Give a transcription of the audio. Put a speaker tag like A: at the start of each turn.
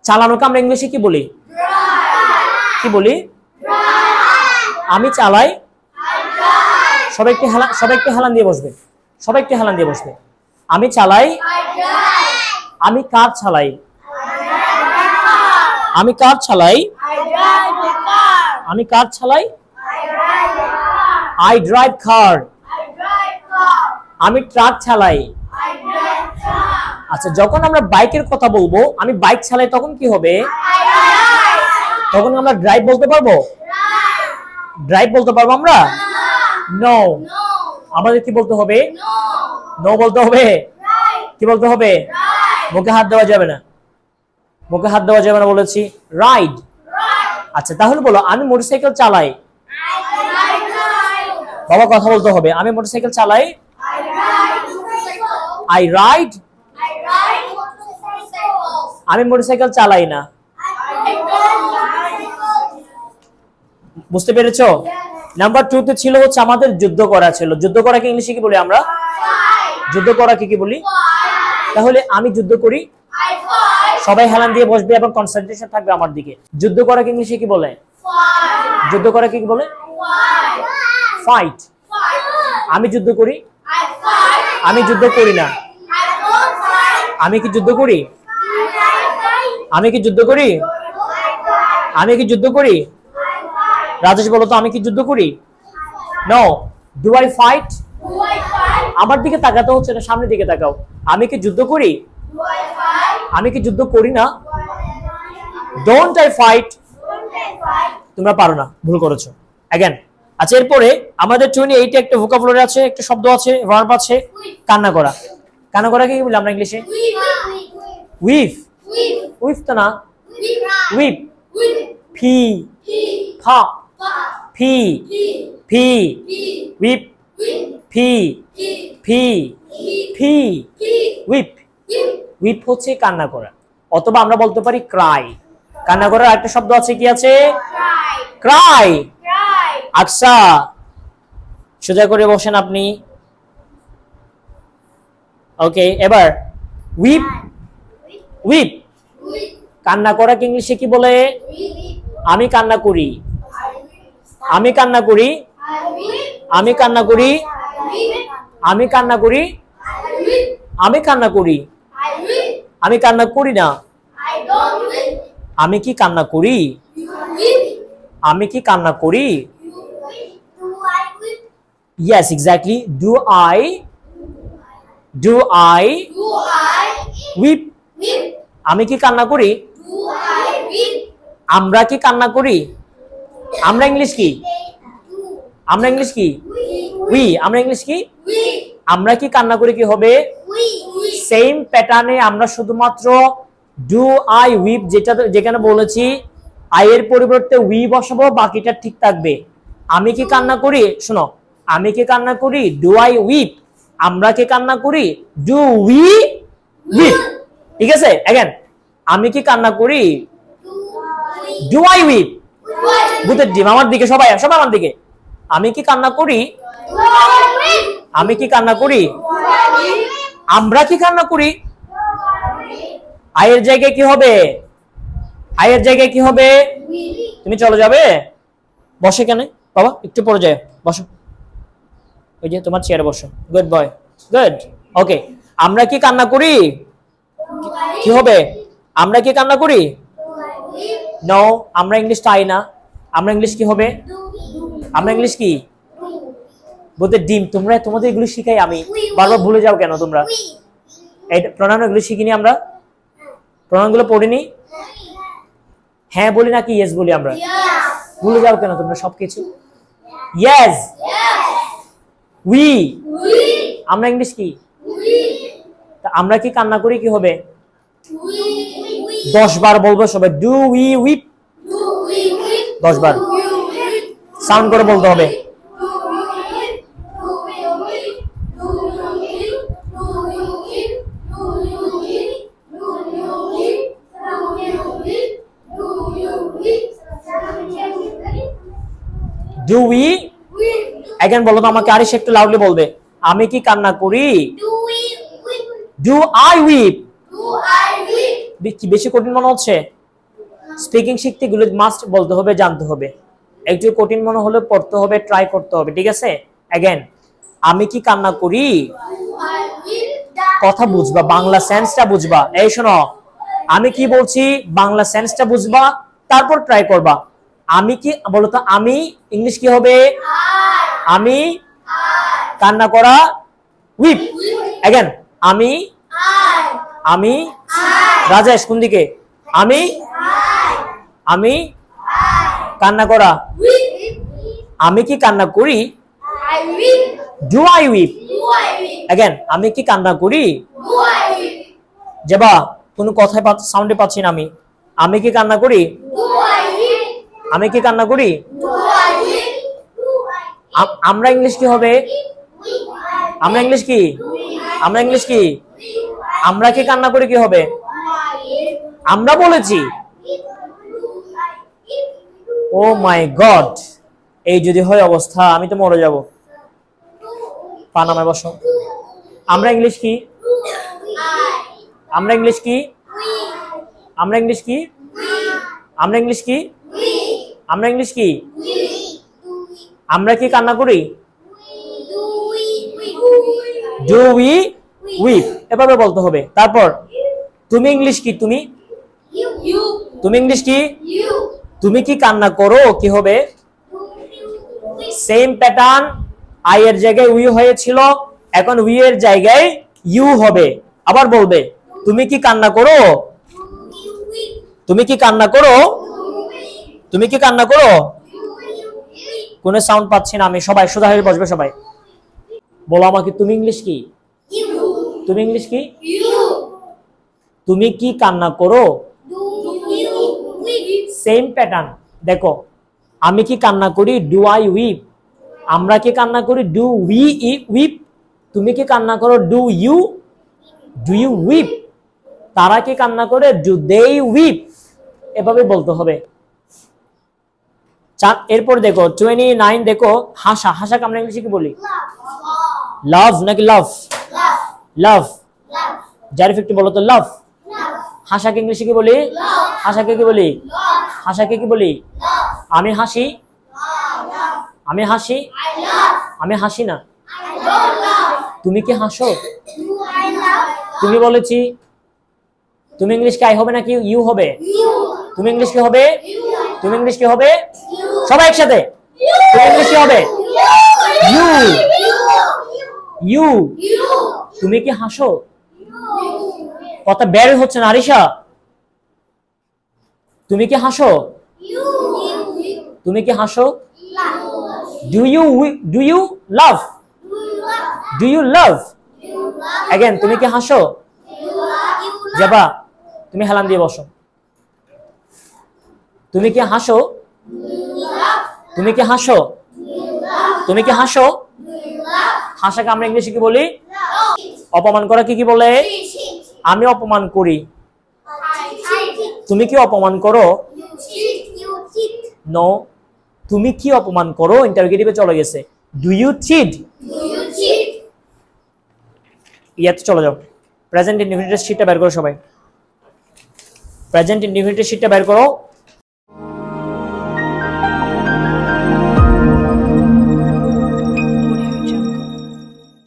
A: চালানোকে আমরা ইংলিশে কি বলি? কি বলি? আমি চালাই। সবাই একটু হেলান দিয়ে বসবে। সবাই একটু হেলান দিয়ে বসবে। আমি চালাই। আমি কার চালাই? আমি কার চালাই? আমি কার চালাই? I drive car. আমি ট্রাক চালাই। আচ্ছা, যখন আমরা বাইকের কথা বলবো, আমি বাইক চালাই, তখন কি হবে? তখন আমরা ড্রাইভ বলতে পারবো? ড্রাইভ বলতে পারবো আমরা? নো। আমাদের কি বলতে হবে? নো বলতে হবে। কি বলতে হবে? মুখে হাত দেওয়া যাবে না। মুখে হাত দেওয়া যাবে না বলেছি। রাইড। আচ্ছা, তাহলে বলো, আমি মোটরসাইকেল চালাই। বাবা, কথা বলতে হবে। আমি মোটরসাইকেল চালাই। I ride. আমি মোটরসাইকেল চালাই না। বুঝতে পেরেছো? নাম্বার 2 তে ছিল হচ্ছে আমাদের যুদ্ধ করা ছিল। যুদ্ধ করাকে ইংলিশে কি বলি আমরা? যুদ্ধ করাকে কি বলি? তাহলে আমি যুদ্ধ করি। সবাই হেলান দিয়ে বসবে এবং কনসেন্ট্রেশন থাকবে আমার দিকে। যুদ্ধ করাকে ইংলিশে কি বলে? যুদ্ধ করাকে কি বলে? ফাইট। আমি যুদ্ধ করি। আমি যুদ্ধ করি না। আমি কি যুদ্ধ করি? আমি কি যুদ্ধ করি? আমি কি যুদ্ধ করি? রাজেশ বলো তো, আমি কি যুদ্ধ করি? নো। Do I fight? আমার দিকে তাকাতে হচ্ছে না, সামনের দিকে তাকাও। আমি কি যুদ্ধ করি? আমি কি যুদ্ধ করি না? Don't I fight? তোমরা পারো না, ভুল করেছো। अगेन। আচ্ছা, এরপরে আমাদের 28 একটা ভোকাবুলারি আছে, একটা শব্দ আছে, ভার্ব আছে, কান্না করা। কান্না করা কি বলি আমরা ইংলিশে? উইফ। উইফ তো না, উইপ। ফি ফা ফি ফি উইপ ফি ফি ফি উইপ। উইপ হচ্ছে কান্না করা, অথবা আমরা বলতে পারি ক্রাই। কান্না করার একটা শব্দ আছে, কি আছে? ক্রাই। আচ্ছা, সোজা করে বসেন আপনি। ওকে, এবার উইপ। উইপ কান্না করা কি ইংলিশে কি বলে? আমি কান্না করি। আমি কান্না করি। আমি কান্না করি। আমি কান্না করি। আমি কান্না করি। আমি কান্না করি না। আমি কি কান্না করি? আমি কি কান্না করি? Yes, exactly. Do I weep? আমি কি কান্না করি? আমরা কি কান্না করি? আমরা ইংলিশ কি? আমরা ইংলিশ কি? we। আমরা ইংলিশ কি? আমরা কি কান্না করি কি হবে? সেম প্যাটার্নে আমরা শুধুমাত্র ডু আই উইপ যেখানে বলেছি আই এর পরিবর্তে উই বসাবো, বাকিটা ঠিক থাকবে। আমি কি কান্না করি? শোনো, আমি কি কান্না করি? Do I weep. আমরা কি কান্না করি? Do we weep. ঠিক আছে? अगेन, আমি কি কান্না করি? Do I weep. বুঝতে ডিম আমার দিকে, সবাই সবাই আমার দিকে। আমি কি কান্না করি? আমি কি কান্না করি? আমরা কি কান্না করি? আয়ের জায়গায় কি হবে? আয়ের জায়গায় কি হবে? তুমি চলে যাবে? বসে কেন বাবা? একটু পরে যাও, বসো। ওই যে তোমার চেয়ারে বসো। Good boy, good. ওকে, আমরা কি কান্না করি? কি হবে? আমরা কি কান্না করি? নো, আমরা ইংলিশ তাই না। আমরা ইংলিশ কি হবে? আমরা ইংলিশ কি? বলতে ডিম। তোমরা তোমাদের এগুলো শিখাই আমি, বারবার ভুলে যাও কেন তোমরা? এই প্রণাম এগুলো শিখিনি আমরা? প্রণামগুলো পড়িনি? হ্যাঁ বলি নাকি ইয়েস বলি আমরা? ভুলে যাও কেন তোমরা সবকিছু? Yes, we. আমরা ইংলিশ কি? আমরা কি কান্না করি কি হবে? 10 বার বলবো সবাই। Do we weep. 10 bar sound করে বলতে হবে। Do we. अगेन বলো তো আমাকে, আরিশ একটু লাউডলি বলবে। আমি কি কান্না করি? Do I weep. কি বেশি কঠিন মনে হচ্ছে? স্পিকিং শিখতে গেলে মাস্ট বলতে হবে, জানতে হবে। একটু কঠিন মনে হলে পড়তে হবে, ট্রাই করতে হবে, ঠিক আছে? अगेन আমি কি কান্না করি, কথা বুঝবা, বাংলা সেন্সটা বুঝবা। এই শোনো, আমি কি বলছি বাংলা সেন্সটা বুঝবা, তারপর ট্রাই করবা। আমি কি বলো তো, আমি ইংলিশ কি হবে? আমি কান্না করা, উইপ। अगेन আমি আমি রাজেশ কোন দিকে? আমি কান্না করা, আমি কি কান্না করি? Do I weep. अगेन আমি কি কান্না করি? জবা কোনো কথাই সাউন্ডে পাচ্ছি না। আমি কি কান্না করি? আমি কি কান্না করি? আমরা ইংলিশ কি হবে? আমরা ইংলিশ কি? আমরা ইংলিশ কি? আমরা কি কান্না করি কি হবে? আমরা বলেছি। ও মাই গড, এই যদি হয় অবস্থা আমি তো মরে যাব। পানামায় বসো। আমরা ইংলিশ কি? আমরা ইংলিশ কি? আমরা ইংলিশ কি? আমরা ইংলিশ কি? আমরা ইংলিশ কি? আমরা কি কান্না করি? ডু উই উইপ, এভাবে বলতে হবে। তারপর তুমি ইংলিশ কি? তুমি ইংলিশ কি? তুমি কি কান্না করো কি হবে? সেম প্যাটার্ন, আই এর জায়গায় উই হয়েছিল, এখন উই এর জায়গায় ইউ হবে। আবার বলবে তুমি কি কান্না করো? তুমি কি কান্না করো? তুমি কি কান্না করো? কোনো সাউন্ড পাচ্ছি না আমি। সবাই সোজা হয়ে বসবে। সবাই বলো আমাকে, তুমি ইংলিশ কি? তুমি ইংলিশ কি? তুমি কি কান্না করো? Same pattern. দেখো, আমি কি কান্না করি? Do I weep. আমরা কি কান্না করি? Do we weep. তুমি কি কান্না করো? Do you weep. তারা কি কান্না করে? Do they weep. এভাবে বলতে হবে। এরপর দেখো 29 দেখো, হাসা। হাসাকে আমরা ইংলিশে কি বলি? লাভ নাকি লাভ? লাভ। জারিফ একটু বলো তো, লাভ। হাসাকে ইংলিশে কি বলি? হাসাকে কি বলি? হাসাকে কি বলি? আমি হাসি। আমি হাসি। আমি হাসি না। তুমি কি হাসো? তুমি বলেছি। তুমি ইংলিশ কি আই হবে নাকি ইউ হবে? তুমি ইংলিশ কি হবে? তুমি ইংলিশ কি হবে? সবাই একসাথে তুমি ইংলিশ কি হবে? ইউ। ইউ। তুমি কি হাসো? কথা বের হচ্ছে না আরিশা। তুমি কি হাসো? তুমি কি হাসো? Do you love? Do you love? Again তুমি কি হাসো? জবা তুমি হেলান দিয়ে বসো। তুমি কি হাসো? তুমি কি হাসো? তুমি কি হাসো? হাসাকে আমরা ইংলিশে কি বলি? অপমান করা কি বলে? আমি অপমান করি। তুমি কি অপমান করো? নো। তুমি কি অপমান করো? ইন্টারোগেটিভে চলে গেছে। Do you cheat? ইয়াতে চলে যাও। প্রেজেন্ট ইনডিফিনিটিভ শিটটা বের করো সবাই। প্রেজেন্ট ইনডিফিনিটিভ শিটটা বের করো।